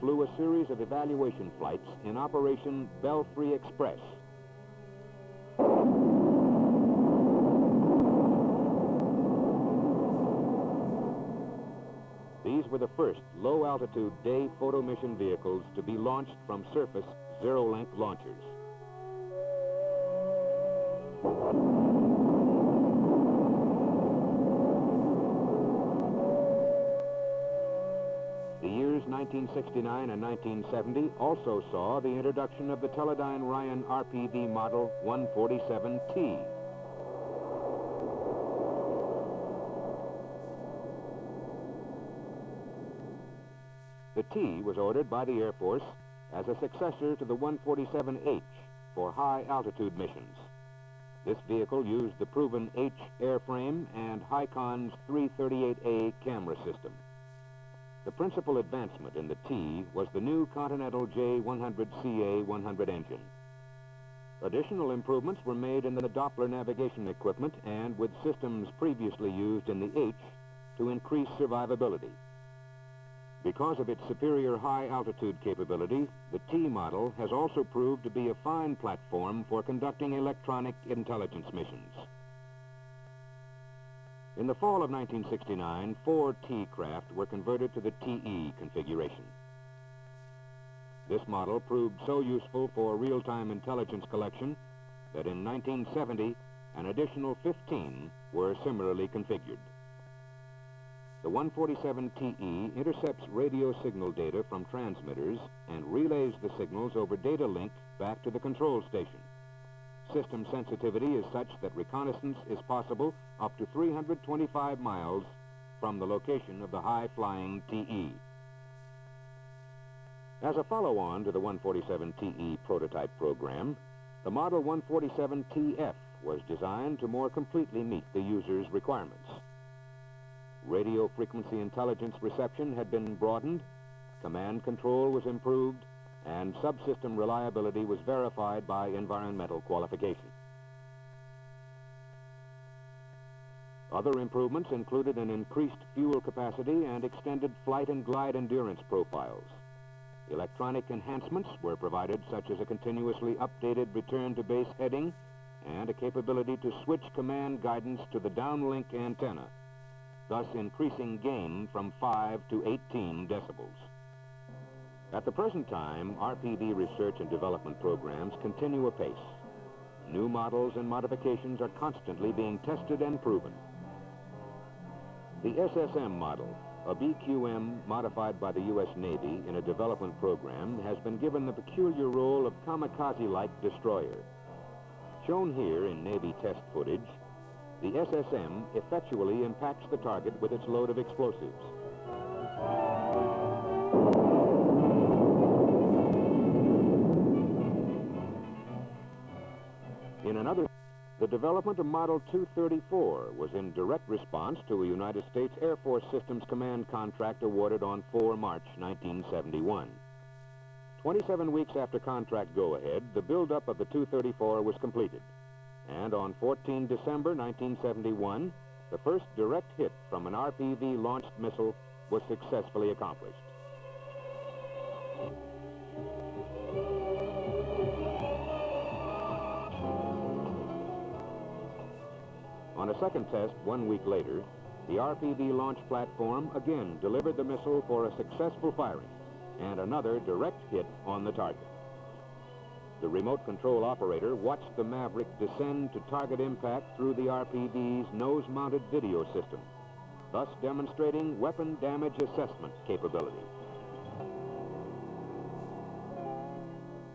flew a series of evaluation flights in Operation Belfry Express. These were the first low-altitude day photo mission vehicles to be launched from surface zero-length launchers. The years 1969 and 1970 also saw the introduction of the Teledyne Ryan RPV model 147T. The T was ordered by the Air Force as a successor to the 147H for high-altitude missions. This vehicle used the proven H airframe and Hycon's 338A camera system. The principal advancement in the T was the new Continental J100CA-100 engine. Additional improvements were made in the Doppler navigation equipment and with systems previously used in the H to increase survivability. Because of its superior high-altitude capability, the T model has also proved to be a fine platform for conducting electronic intelligence missions. In the fall of 1969, 4 T craft were converted to the TE configuration. This model proved so useful for real-time intelligence collection that in 1970, an additional 15 were similarly configured. The 147TE intercepts radio signal data from transmitters and relays the signals over data link back to the control station. System sensitivity is such that reconnaissance is possible up to 325 miles from the location of the high-flying TE. As a follow-on to the 147TE prototype program, the Model 147TF was designed to more completely meet the user's requirements. Radio frequency intelligence reception had been broadened, command control was improved, and subsystem reliability was verified by environmental qualification. Other improvements included an increased fuel capacity and extended flight and glide endurance profiles. Electronic enhancements were provided, such as a continuously updated return-to-base heading and a capability to switch command guidance to the downlink antenna, thus increasing gain from 5 to 18 decibels. At the present time, RPV research and development programs continue apace. New models and modifications are constantly being tested and proven. The SSM model, a BQM modified by the U.S. Navy in a development program, has been given the peculiar role of kamikaze-like destroyer. Shown here in Navy test footage, the SSM effectually impacts the target with its load of explosives. In another, the development of Model 234 was in direct response to a United States Air Force Systems Command contract awarded on 4 March 1971. 27 weeks after contract go-ahead, the buildup of the 234 was completed. And on 14 December 1971, the first direct hit from an RPV-launched missile was successfully accomplished. On a second test 1 week later, the RPV launch platform again delivered the missile for a successful firing and another direct hit on the target. The remote control operator watched the Maverick descend to target impact through the RPV's nose-mounted video system, thus demonstrating weapon damage assessment capability.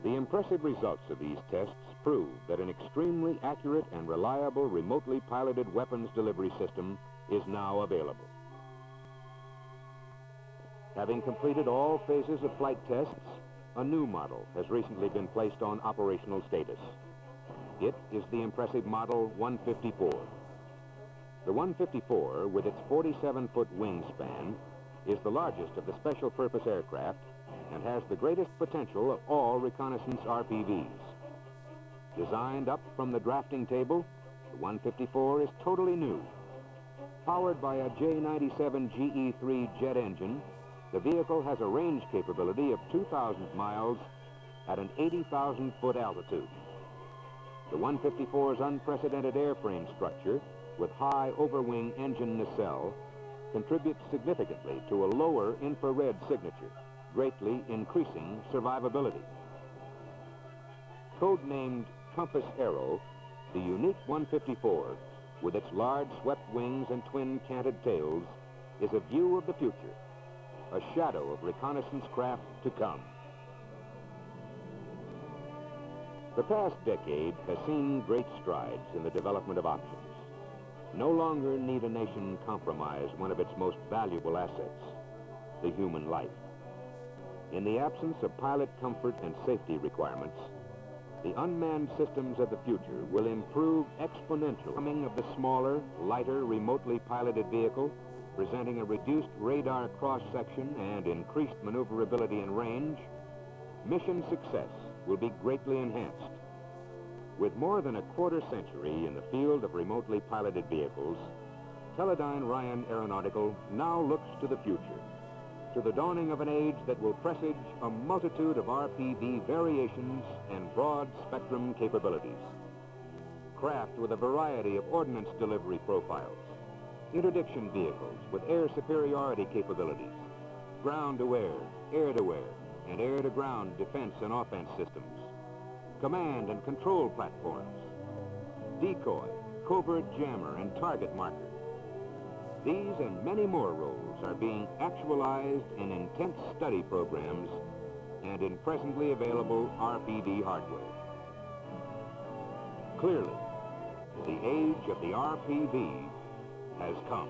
The impressive results of these tests prove that an extremely accurate and reliable remotely piloted weapons delivery system is now available. Having completed all phases of flight tests, a new model has recently been placed on operational status. It is the impressive Model 154. The 154, with its 47-foot wingspan, is the largest of the special-purpose aircraft and has the greatest potential of all reconnaissance RPVs. Designed up from the drafting table, the 154 is totally new. Powered by a J97 GE3 jet engine, The vehicle has a range capability of 2,000 miles at an 80,000-foot altitude. The 154's unprecedented airframe structure with high overwing engine nacelle contributes significantly to a lower infrared signature, greatly increasing survivability. Codenamed Compass Aero, the unique 154, with its large swept wings and twin canted tails, is a view of the future, a shadow of reconnaissance craft to come. The past decade has seen great strides in the development of options. No longer need a nation compromise one of its most valuable assets, the human life. In the absence of pilot comfort and safety requirements, the unmanned systems of the future will improve exponentially. Coming of the smaller, lighter, remotely piloted vehicle, presenting a reduced radar cross-section and increased maneuverability and range, mission success will be greatly enhanced. With more than a quarter century in the field of remotely piloted vehicles, Teledyne Ryan Aeronautical now looks to the future, to the dawning of an age that will presage a multitude of RPV variations and broad spectrum capabilities. Craft with a variety of ordnance delivery profiles, interdiction vehicles with air superiority capabilities, ground-to-air, air-to-air, and air-to-ground defense and offense systems, command and control platforms, decoy, covert jammer, and target marker. These and many more roles are being actualized in intense study programs and in presently available RPV hardware. Clearly, the age of the RPV has come.